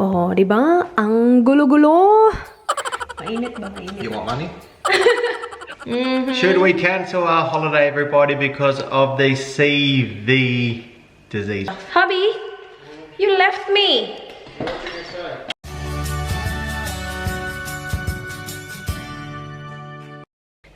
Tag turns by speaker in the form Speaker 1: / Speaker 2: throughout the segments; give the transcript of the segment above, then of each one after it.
Speaker 1: Oh, di ba? Ang gulo-gulo. Mainit ba? Mainit.
Speaker 2: You want money? Should we cancel our holiday, everybody, because of the CV disease?
Speaker 1: Hubby, you left me.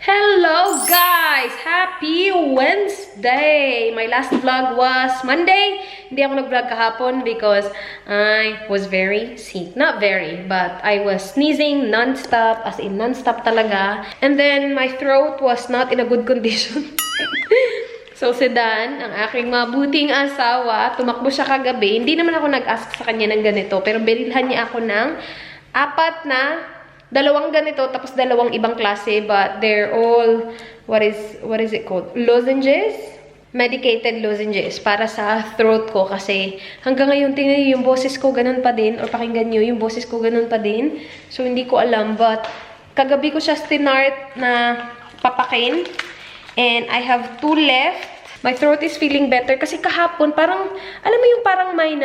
Speaker 1: Hello guys! Happy Wednesday! My last vlog was Monday. Hindi ako nag-vlog kahapon because I was very sick. Not very, but I was sneezing non-stop, as in non-stop talaga. And then my throat was not in a good condition. So si Dan, ang aking mabuting asawa, tumakbo siya kagabi. Hindi naman ako nag-ask sa kanya ng ganito, pero binilhan niya ako ng dalawang ganito, tapos dalawang ibang klase, but they're all, what is it called? Lozenges? Medicated lozenges para sa throat ko kasi hanggang ngayon tingnan niyo yung boses ko ganun pa din, or pakinggan niyo yung boses ko ganun pa din. So hindi ko alam, but kagabi ko siya stinart na papakin and I have 2 left. My throat is feeling better kasi kahapon parang, alam mo yung parang may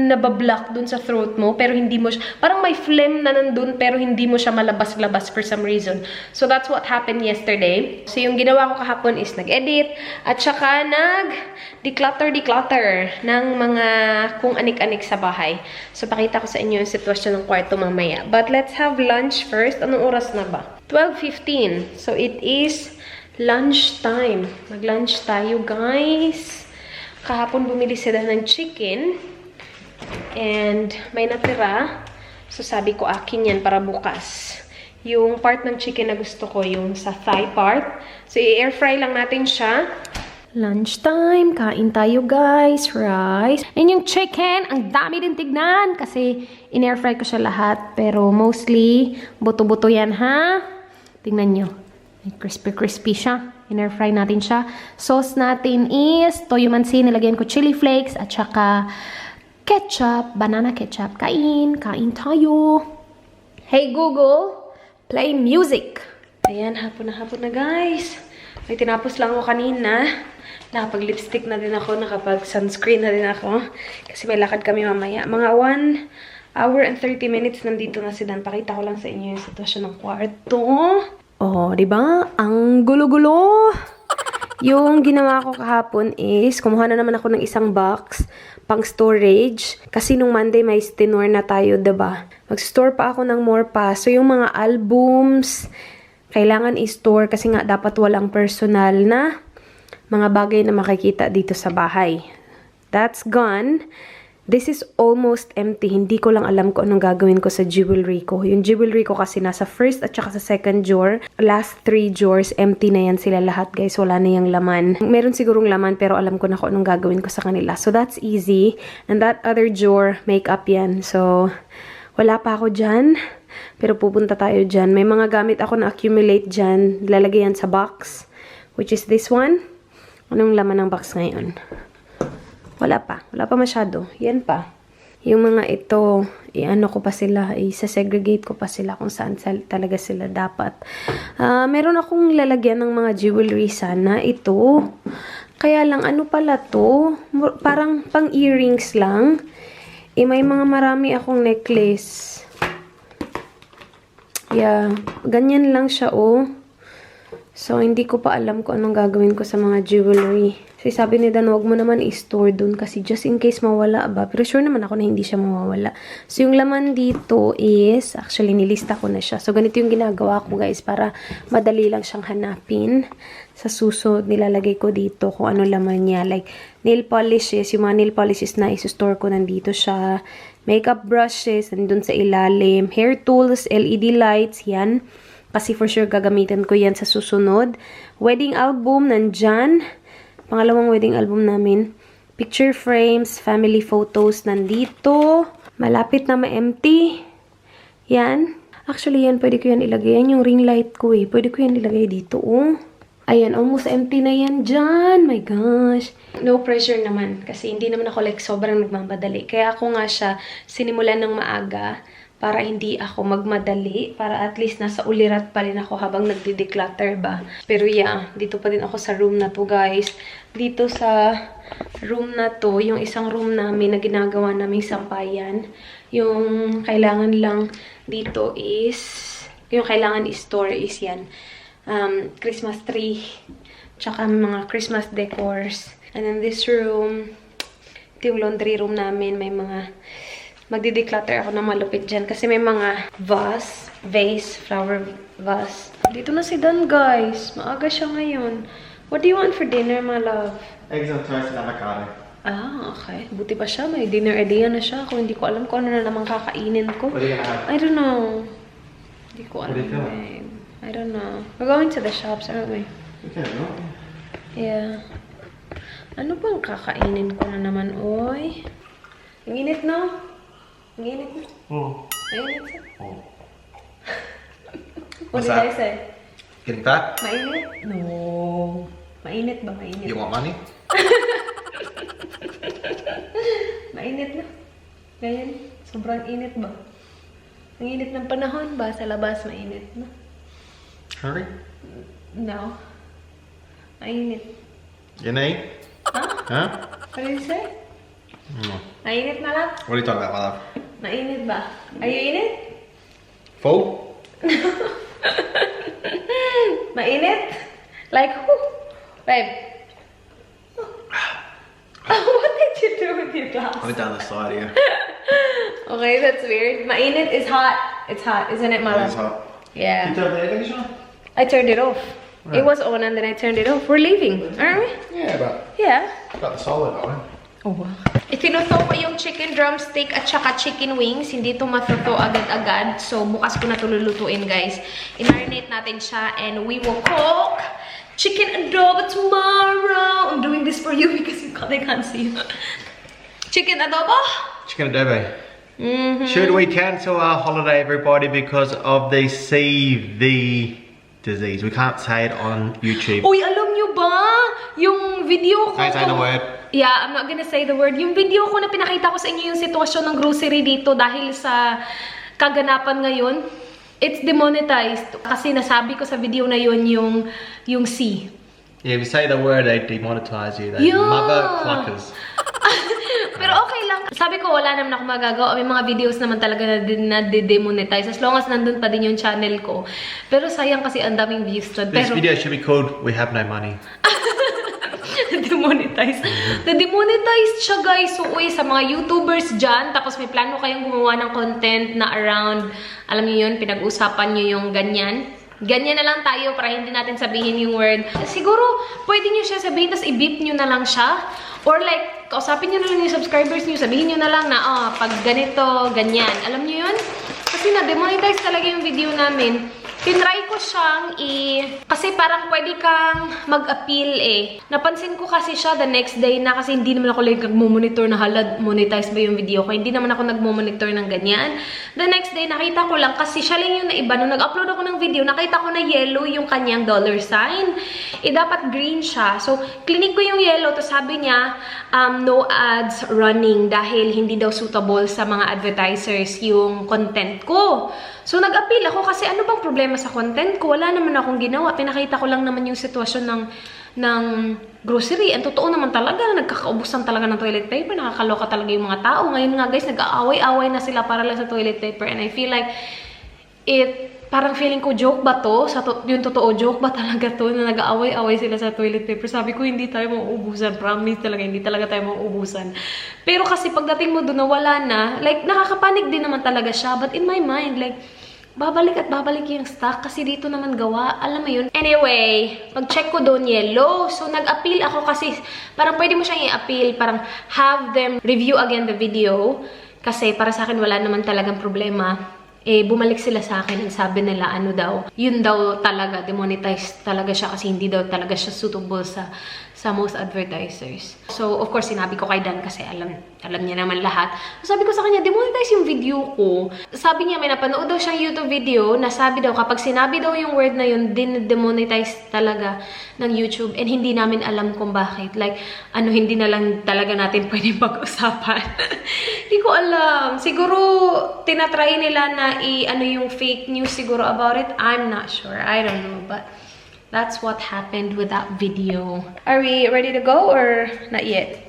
Speaker 1: nabablock dun sa throat mo pero hindi mo siya, parang may phlegm na nandun pero hindi mo siya malabas-labas for some reason. So that's what happened yesterday. So yung ginawa ko kahapon is nag-edit at saka nag-declutter ng mga kung anik-anik sa bahay. So pakita ko sa inyo yung sitwasyon ng kwarto mamaya. But let's have lunch first. Anong oras na ba? 12:15. So it is lunch time. Mag-lunch tayo, guys. Kahapon bumili sila ng chicken. And may natira. So sabi ko, akin yan para bukas. Yung part ng chicken na gusto ko, yung sa thigh part. So i-air fry lang natin siya. Lunch time. Kain tayo, guys. Rice. And yung chicken, ang dami din tignan. Kasi in-air fry ko siya lahat. Pero mostly, buto-buto yan, ha? Tingnan nyo. Crispy siya. In-air fry natin siya. Sauce natin is toyo mansi. Nilagyan ko chili flakes at saka ketchup. Banana ketchup. Kain tayo. Hey Google, play music. Ayan, hapon na guys. May tinapos lang ako kanina. Nakapag-lipstick na din ako. Nakapag-sunscreen na din ako. Kasi may lakad kami mamaya. Mga 1 hour and 30 minutes nandito na si Dan. Pakita ko lang sa inyo yung sitwasyon ng kwarto. Oh, di ba? Ang gulo-gulo. Yung ginawa ko kahapon is, kumuha na naman ako ng isang box pang storage. Kasi nung Monday may stinor na tayo, diba? Mag-store pa ako ng more pa. So, yung mga albums, kailangan i-store kasi nga dapat walang personal na mga bagay na makikita dito sa bahay. That's gone. This is almost empty. Hindi ko lang alam kung anong gagawin ko sa jewelry ko. Yung jewelry ko kasi nasa first at saka sa second drawer. Last 3 drawers, empty na yan sila lahat, guys. Wala na yung laman. Meron sigurong laman pero alam ko na kung anong gagawin ko sa kanila. So that's easy. And that other drawer, makeup yan. So wala pa ako dyan. Pero pupunta tayo dyan. May mga gamit ako na accumulate dyan. Lalagay yan sa box. Which is this one. Anong laman ng box ngayon? Wala pa masyado. Yan pa. Yung mga ito, i-ano ko pa sila, i-segregate ko pa sila kung saan talaga sila dapat. Meron akong lalagyan ng mga jewelry sana. Ito. Kaya lang, ano pala to? Parang pang earrings lang. May mga marami akong necklace. Yeah. Ganyan lang siya, oh. So, hindi ko pa alam kung anong gagawin ko sa mga jewelry. So, sabi ni Dan, huwag mo naman i-store dun kasi just in case mawala ba. Pero sure naman ako na hindi siya mawawala. So, yung laman dito is, actually, nilista ko na siya. So, ganito yung ginagawa ko, guys, para madali lang siyang hanapin. Sa susunod, nilalagay ko dito kung ano laman niya. Like, nail polishes, yung mga nail polishes na i-store ko, nandito siya. Makeup brushes, nandun sa ilalim. Hair tools, LED lights, yan. Kasi for sure gagamitin ko yan sa susunod. Wedding album, nandyan. Pangalawang wedding album namin. Picture frames, family photos, nandito. Malapit na ma-empty. Yan. Actually, yan, pwede ko yan ilagay. Yan yung ring light ko eh. Pwede ko yan ilagay dito, oh. Ayan, almost empty na yan dyan. My gosh. No pressure naman. Kasi hindi naman ako like sobrang nagmamadali. Kaya ako nga siya sinimulan ng maaga para hindi ako magmadali. Para at least nasa ulirat pa rin ako habang nagdi-declutter ba. Pero yeah, dito pa din ako sa room na to guys. Dito sa room na to, yung isang room namin na ginagawa naming sampayan. Yung kailangan lang dito is, yung kailangan i-store is yan. Christmas tree, tsaka mga Christmas decors. And then this room, ito yung laundry room namin. May mga, magdi-declutter ako na malupit dyan. Kasi may mga vase, flower vase. Dito na si Dan, guys. Maaga siya ngayon. What do you want for dinner, my love?
Speaker 2: Eggs on toast and avocado.
Speaker 1: Ah, okay. Buti pa siya. May dinner idea na siya. Kung hindi ko alam kung ano na naman kakainin ko.
Speaker 2: What are you gonna have?
Speaker 1: I don't know. Hindi ko alam.
Speaker 2: What do you feel?
Speaker 1: I don't know. We're going to the shops, aren't we?
Speaker 2: Okay, no?
Speaker 1: Yeah. Ano bang kakainin ko na naman, oy? Ang init, no? Ang init, no?
Speaker 2: Oh.
Speaker 1: Ang init, sir?
Speaker 2: Oh.
Speaker 1: What
Speaker 2: What's
Speaker 1: did I
Speaker 2: that?
Speaker 1: say?
Speaker 2: Getting fat?
Speaker 1: Mainit? No. Mainit ba? Mainit.
Speaker 2: You want money?
Speaker 1: Mainit na. Ganyan. Sobrang init ba? Ang init ng panahon ba? Sa labas, mainit, no?
Speaker 2: Hurry.
Speaker 1: No. Mainit.
Speaker 2: You need?
Speaker 1: Huh?
Speaker 2: Huh?
Speaker 1: What did you say?
Speaker 2: Mm.
Speaker 1: Mainit na lang?
Speaker 2: What are you talking about, my love?
Speaker 1: Mainit ba? Are you init?
Speaker 2: Full?
Speaker 1: Mainit? Like who? Babe. What did you do with your glass?
Speaker 2: Put it down the side here.
Speaker 1: Okay, that's weird. Mainit is hot. It's hot, isn't it,
Speaker 2: It
Speaker 1: Mala?
Speaker 2: is hot.
Speaker 1: Yeah.
Speaker 2: You turn the air conditioner?
Speaker 1: I turned it off.
Speaker 2: Right.
Speaker 1: It was on and then I turned it off. We're leaving, aren't we?
Speaker 2: Yeah, but
Speaker 1: Yeah.
Speaker 2: got the solid on.
Speaker 1: Oh, wow. Itinuto ko yung chicken drumstick at saka chicken wings. Hindi ito matuto agad-agad. So, bukas ko na ito lulutuin, guys. I-marinate natin siya and we will cook chicken adobo tomorrow. I'm doing this for you because they can't see. Chicken adobo?
Speaker 2: Chicken adobo. Should we cancel our holiday, everybody, because of the CV disease? We can't say it on YouTube.
Speaker 1: Uy, alam nyo ba? Yung video ko...
Speaker 2: Can I say the word?
Speaker 1: Yeah, I'm not gonna say the word. Yung video ko na pinakita ko sa inyo yung sitwasyon ng grocery dito dahil sa kaganapan ngayon, it's demonetized. Kasi nasabi ko sa video na yun yung C.
Speaker 2: Yeah, if you say the word, they demonetize you. They
Speaker 1: Yeah.
Speaker 2: mother cluckers.
Speaker 1: Pero okay lang. Sabi ko, wala naman ako magagawa. May mga videos naman talaga na demonetize. As long as nandun pa din yung channel ko. Pero sayang kasi ang daming views doon.
Speaker 2: This
Speaker 1: Pero
Speaker 2: video should be called, We Have No Money.
Speaker 1: demonetize. Na-demonetize siya, guys. So, uy, sa mga YouTubers dyan, tapos may plano kayong gumawa ng content na around, alam niyo yun, pinag-usapan niyo yung ganyan. Ganyan na lang tayo para hindi natin sabihin yung word. Siguro, pwede niyo siya sabihin, tapos i-beep niyo na lang siya. Or like, kausapin niyo na lang yung subscribers niyo, sabihin niyo na lang na, pag ganito, ganyan. Alam niyo yun? Kasi na-demonetize talaga yung video namin. Tinry ko siyang kasi parang pwede kang mag-appeal eh. Napansin ko kasi siya the next day na kasi hindi naman ako like nagmo-monitor na halad monetize ba yung video ko. Hindi naman ako nagmo-monitor ng ganyan. The next day nakita ko lang kasi siya lang yung naiba. Nung nag-upload ako ng video, nakita ko na yellow yung kanyang dollar sign. Dapat green siya. So, clinic ko yung yellow. Tapos sabi niya, no ads running dahil hindi daw suitable sa mga advertisers yung content ko. So, nag-appeal ako kasi ano bang problema sa content ko? Wala naman akong ginawa. Pinakita ko lang naman yung sitwasyon ng grocery. And totoo naman talaga, nagkakaubusan talaga ng toilet paper. Nakakaloka talaga yung mga tao. Ngayon nga guys, nag-aaway-aaway na sila para lang sa toilet paper. And I feel like, parang feeling ko, joke ba to? Yung totoo, joke ba talaga to? Na nag-aaway-aaway sila sa toilet paper. Sabi ko, hindi tayo mauubusan. Promise talaga, hindi talaga tayo mauubusan. Pero kasi pagdating mo doon na wala na, like, nakakapanik din naman talaga siya. But in my mind, like, babalik at babalik yung stock kasi dito naman gawa. Alam mo yun? Anyway, pag-check ko doon, yellow. So, nag-appeal ako kasi parang pwede mo siyang i-appeal. Parang have them review again the video. Kasi para sa akin, wala naman talagang problema. Bumalik sila sa akin and sabi nila, ano daw, yun daw talaga, demonetize talaga siya kasi hindi daw talaga siya suitable sa sa most advertisers. So, of course, sinabi ko kay Dan kasi alam niya naman lahat. So, sabi ko sa kanya, demonetize yung video ko. Sabi niya, may napanood daw siyang YouTube video na sabi daw, kapag sinabi daw yung word na yun, demonetize talaga ng YouTube. And hindi namin alam kung bakit. Like, hindi na lang talaga natin pwedeng pag-usapan. Hindi ko alam. Siguro, tinatry nila na yung fake news siguro about it. I'm not sure. I don't know. But that's what happened with that video. Are we ready to go or not yet?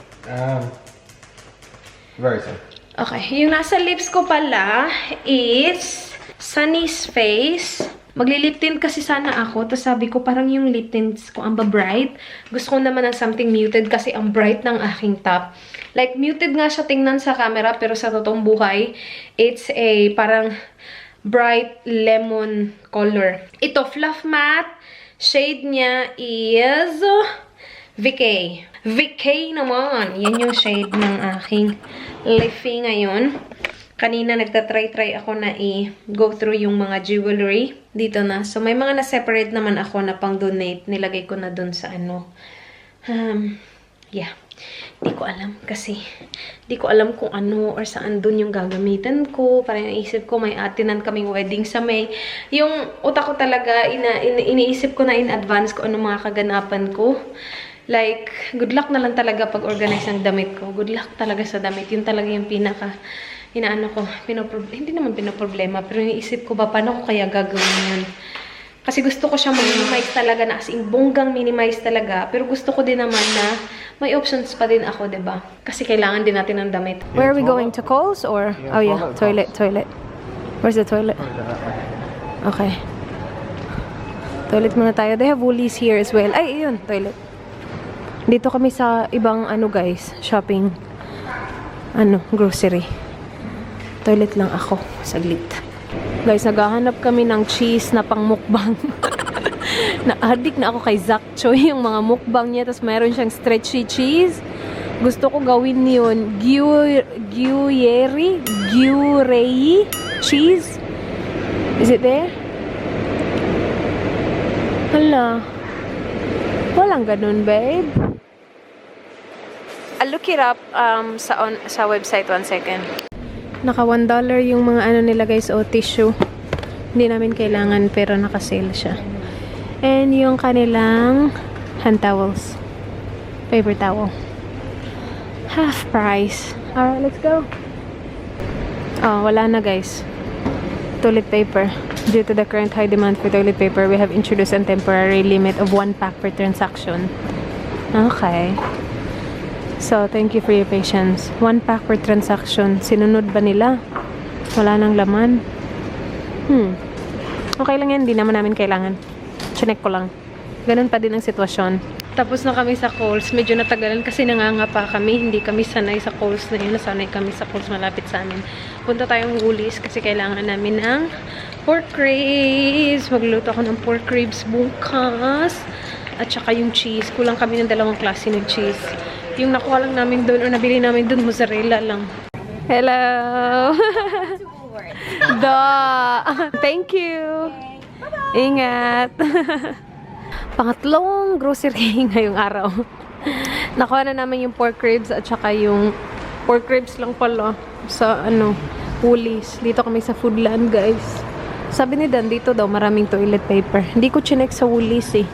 Speaker 2: Very soon.
Speaker 1: Okay. Yung nasa lips ko pala is Sunny's Face. Magli-lip tint kasi sana ako. Tapos sabi ko parang yung lip tints ko ang bright. Gusto ko naman ng something muted kasi ang bright ng aking top. Like muted nga siya tingnan sa camera pero sa totoong buhay, it's a parang bright lemon color. Ito, Fluff Matte. Shade niya is VK. VK naman. Yan yung shade ng aking lippy ngayon. Kanina nagtatry ako na i-go through yung mga jewelry. Dito na. So, may mga na-separate naman ako na pang-donate. Nilagay ko na dun sa yeah. Di ko alam kasi di ko alam kung ano or saan dun yung gagamitan ko. Parang naisip ko may atinan kaming wedding sa May. Yung utak ko talaga, iniisip ko na in advance ko ano mga kaganapan ko. Like, good luck na lang talaga pag-organize ng damit ko. Good luck talaga sa damit. Yun talaga yung pinaka, hindi naman pinoproblema. Pero iniisip ko ba, paano ko kaya gagawin yun? Kasi gusto ko siya minimize talaga na as in bonggang minimize talaga. Pero gusto ko din naman na may options pa din ako, diba? Kasi kailangan din natin ng damit. Where are we going? To Kohl's or? Oh yeah, toilet. Where's the toilet? Okay. Toilet muna tayo. They have Woolies here as well. Ay, yun, toilet. Dito kami sa ibang guys, shopping. Grocery. Toilet lang ako, saglit. Guys, naghahanap kami ng cheese na pang mukbang. Na-addict na ako kay Zach Choi, yung mga mukbang niya. Tapos mayroon siyang stretchy cheese. Gusto ko gawin yun. Gruyere cheese. Is it there? Hala. Walang ganun, babe. I'll look it up sa website. 1 second. Naka $1 yung mga nila guys, tissue. Hindi namin kailangan pero naka-sale siya. And yung kanilang hand towels. Paper towel. Half price. Alright, let's go. Oh, wala na guys. Toilet paper. Due to the current high demand for toilet paper, we have introduced a temporary limit of 1 pack per transaction. Okay. So, thank you for your patience. 1 pack per transaction. Sinunod ba nila? Wala nang laman. Okay lang yan. Hindi naman namin kailangan. Chinek ko lang. Ganun pa din ang sitwasyon. Tapos na kami sa Kohl's. Medyo natagalan kasi nangangapa kami. Hindi kami sanay sa Kohl's na yun. Nasanay kami sa Kohl's malapit sa amin. Punta tayong Woolies kasi kailangan namin ng pork ribs. Magluto ako ng pork ribs bukas. At saka yung cheese. Kulang kami ng 2 klase ng cheese. Yung nakuha lang namin doon o nabili namin doon, mozzarella lang. Hello! Thank you! Ingat! Pangatlong grocery ngayong araw. Nakuha na namin yung pork ribs at saka yung pork ribs lang pala sa Woolies. Dito kami sa Foodland, guys. Sabi ni Dan, dito daw maraming toilet paper. Hindi ko chinek sa Woolies eh.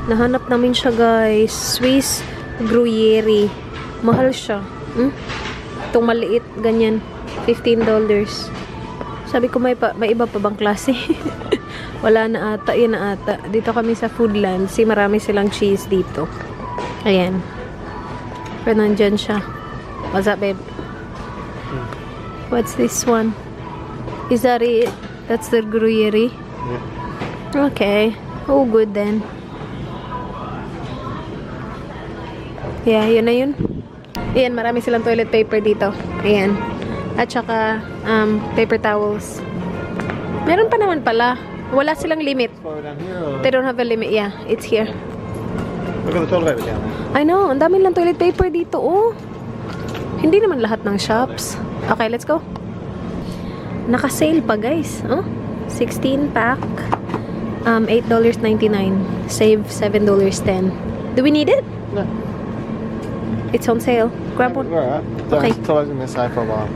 Speaker 1: Nahanap namin siya, guys. Swiss Gruyere. Mahal siya. Itong maliit, ganyan. $15. Sabi ko, may iba pa bang klase? Wala na ata. Yan na ata. Dito kami sa Foodland. Marami silang cheese dito. Ayan. Pero nandyan siya. What's up, babe? What's this one? Is that it? That's the Gruyere? Yeah. Okay. Oh, good then. Yeah, yun na yun. Ayan, marami silang toilet paper dito. Ayan. At saka, paper towels. Meron pa naman pala. Wala silang limit. They don't have a limit. Yeah, it's here.
Speaker 2: Look at the toilet paper down there.
Speaker 1: I know, ang dami lang toilet paper dito, oh. Hindi naman lahat ng shops. Okay, let's go. Naka-sale pa, guys. Oh, 16 pack. $8.99. Save $7.10. Do we need it?
Speaker 2: No.
Speaker 1: It's on sale. Grab one.
Speaker 2: Alright.
Speaker 1: Okay.
Speaker 2: Thought I was gonna say for a while.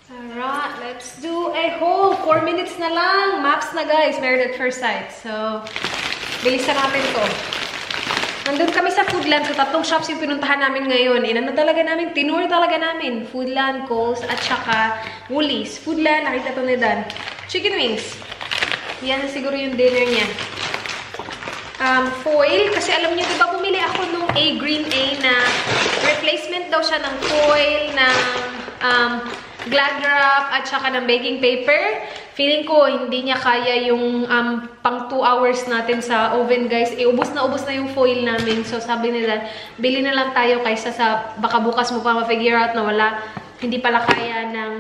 Speaker 1: Alright, let's do a haul. 4 minutes na lang. Maps na guys. Married at first sight. So, bilisan natin to. Nandun kami sa Foodland. So, 3 shops yung pinuntahan namin ngayon. Inano talaga namin? Tinur talaga namin. Foodland, Coles, at saka Woolies. Foodland, nakita to ni Dan. Chicken wings. Yan na siguro yung dinner niya. Foil. Kasi alam niyo, diba bumili ako nung green A na replacement daw siya ng foil, ng glad wrap, at saka ng baking paper. Feeling ko, hindi niya kaya yung pang 2 hours natin sa oven, guys. Ubos na yung foil namin. So, sabi nila, bili na lang tayo kaysa sa baka bukas mo pa ma-figure out na wala, hindi pala kaya ng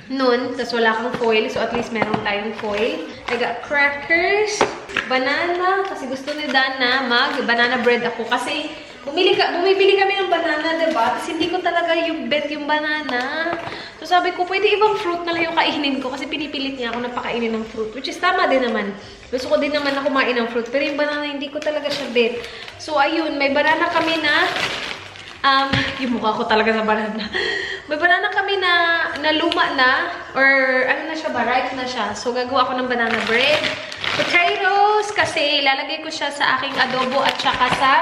Speaker 1: noon, tas wala kang foil. So, at least meron tayong foil. I got crackers, banana, kasi gusto ni Dan na banana bread ako. Kasi, bumibili kami ng banana, diba? Kasi hindi ko talaga yung bet yung banana. So, sabi ko, pwede ibang fruit na lang yung kainin ko. Kasi pinipilit niya ako na pakainin ng fruit. Which is tama din naman. Gusto ko din naman na kumain ng fruit. Pero yung banana, hindi ko talaga siya bet. So, ayun, may banana kami na yung mukha ko talaga sa banana. May banana kami na luma na, or ano na siya ba, ripe na siya. So, gagawa ako ng banana bread. Potatoes, kasi ilalagay ko siya sa aking adobo at saka sa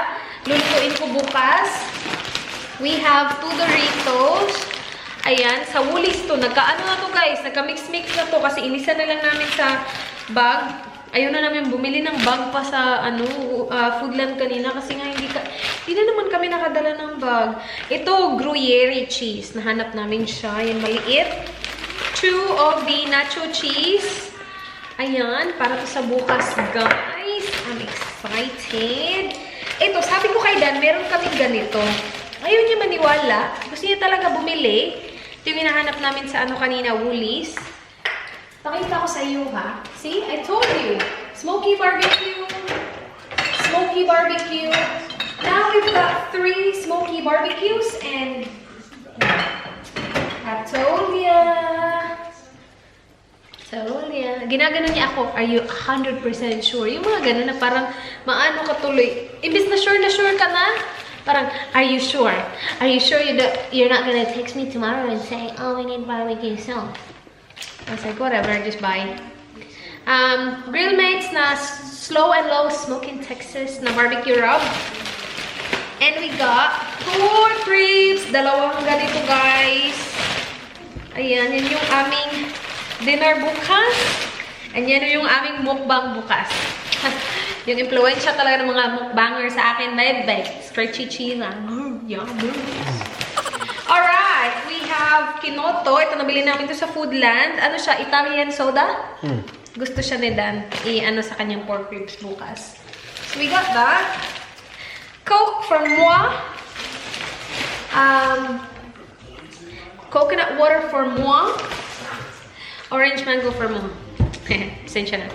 Speaker 1: lulutuin ko bukas. We have 2 Doritos. Ayan, sa Woolies to. Nagkaano na to guys, nagka-mix-mix na to kasi inisa na lang namin sa bag. Ayaw na namin bumili ng bag pa sa Foodland kanina kasi nga hindi na naman kami nakadala ng bag. Ito, Gruyere cheese. Nahanap namin siya. Yan, maliit. 2 of the nacho cheese. Ayan, para to sa bukas, guys. I'm excited. Ito, sabi ko kay Dan, meron kaming ganito. Ayaw niya maniwala. Gusto niya talaga bumili. Ito yung hinahanap namin sa kanina, Woolies. Pakita ko sa iyo, ha? See? I told you. Smoky barbecue. Smoky barbecue. Now we've got 3 smoky barbecues and I told ya. Ginagano niya ako, are you 100% sure? Yung mga ganun na parang maano ka tuloy. Imbis na sure ka na, parang, are you sure? Are you sure you're not gonna text me tomorrow and say, oh, we need barbecue sauce? I was like, whatever, just buy. Grill Mates na slow and low smoke in Texas na barbecue rub. And we got pork ribs. 2 ganito, guys. Ayan, yun yung aming dinner bukas. And yan yung aming mukbang bukas. Yung influensya talaga ng mga mukbanger sa akin. Bye. Stretchy cheese lang. Yum. Alright, we have kinoto. Ito, nabili namin ito sa Foodland. Ano siya? Italian soda? Gusto siya ni Dan. I-ano sa kanyang pork ribs bukas. So, we got that. Coke from moi. Coconut water for moi. Orange mango for moi. Pasensya na.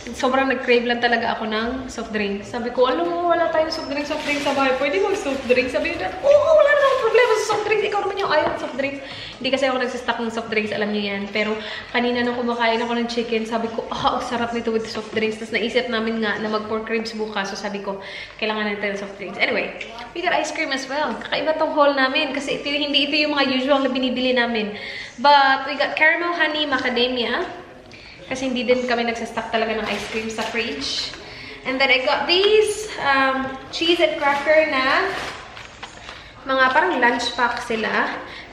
Speaker 1: Sobrang nag-crave lang talaga ako ng soft drink. Sabi ko, alam mo, wala tayong soft drink sa bahay. Pwede mo soft drink? Sabi ko, wala na akong problema sa soft drinks. Ikaw naman yung ayaw ng soft drinks. Hindi kasi ako nagsistock ng soft drinks, alam niyo yan. Pero kanina nung kumakain ako ng chicken, sabi ko, sarap nito with soft drinks. Tapos naisip namin nga na mag-pork ribs bukas. So sabi ko, kailangan natin ng soft drinks. Anyway, we got ice cream as well. Kakaiba tong haul namin kasi hindi ito yung mga usual na binibili namin. But we got caramel honey macadamia. Kasi hindi din kami nagsastock talaga ng ice cream sa fridge. And then I got these cheese and cracker na mga parang lunch pack sila.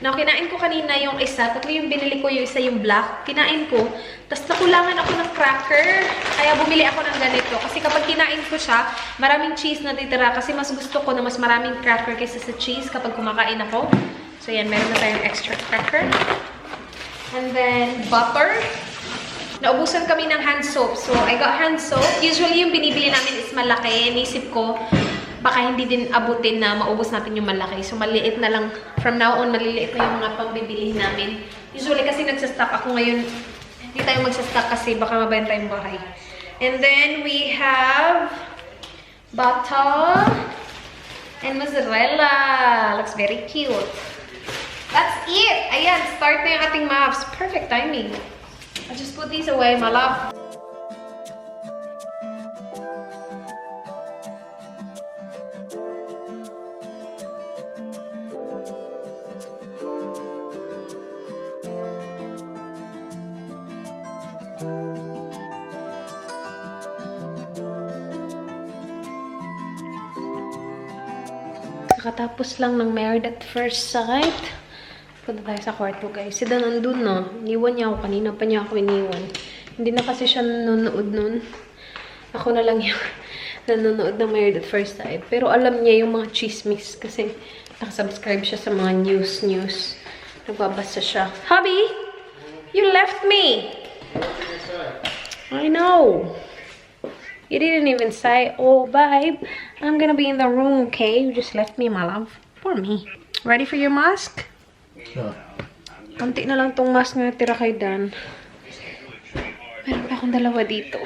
Speaker 1: Now, kinain ko kanina yung isa. 3 yung binili ko, yung isa yung black. Kinain ko. Tapos nakulangan ako ng cracker. Kaya bumili ako ng ganito. Kasi kapag kinain ko siya, maraming cheese na titira. Kasi mas gusto ko na mas maraming cracker kaysa sa cheese kapag kumakain ako. So yan, meron na tayong extra cracker. And then butter. Naubusan kami ng hand soap. So, I got hand soap. Usually, yung binibili namin is malaki. Inisip ko, baka hindi din abutin na maubos natin yung malaki. So, maliit na lang. From now on, maliliit na yung mga pambibili namin. Usually, kasi nagsastock ako ngayon. Hindi tayo magsastock kasi baka mabenta yung bahay. And then, we have butter and mozzarella. Looks very cute. That's it! Ayan, start na yung ating maps. Perfect timing. I'll just put these away, my love. Kakatapos lang ng Married at First Sight. Punta tayo sa kwarto, guys. Si Dan nandun, no? Iniwan niya ako. Kanina pa niya ako iniwan. Hindi na kasi siya nanonood nun. Ako na lang yung nanonood ng Married at First Sight. Pero alam niya yung mga chismis kasi nakasubscribe siya sa mga news. Nagbabasa siya. Hubby! You left me! I know! You didn't even say, oh, babe, I'm gonna be in the room, okay? You just left me, my love. Poor me. Ready for your mask?
Speaker 2: Sure.
Speaker 1: Konti na lang tong mask na natira kay Dan. Meron pa akong dalawa dito.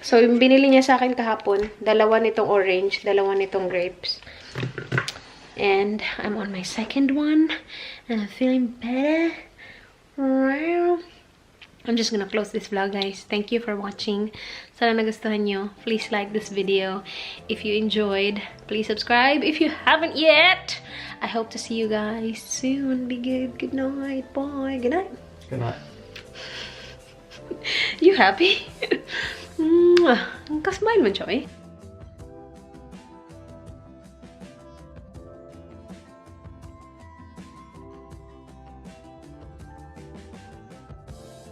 Speaker 1: So, yung binili niya sa akin kahapon, dalawa nitong orange, dalawa nitong grapes. And I'm on my second one. And I'm feeling better. I'm just gonna close this vlog, guys. Thank you for watching. Sana nagustuhan nyo. Please like this video. If you enjoyed, please subscribe. If you haven't yet, I hope to see you guys soon. Be good. Good night. Bye. Good night.
Speaker 2: Good night.
Speaker 1: You happy? Ang kasmile mo, Joy.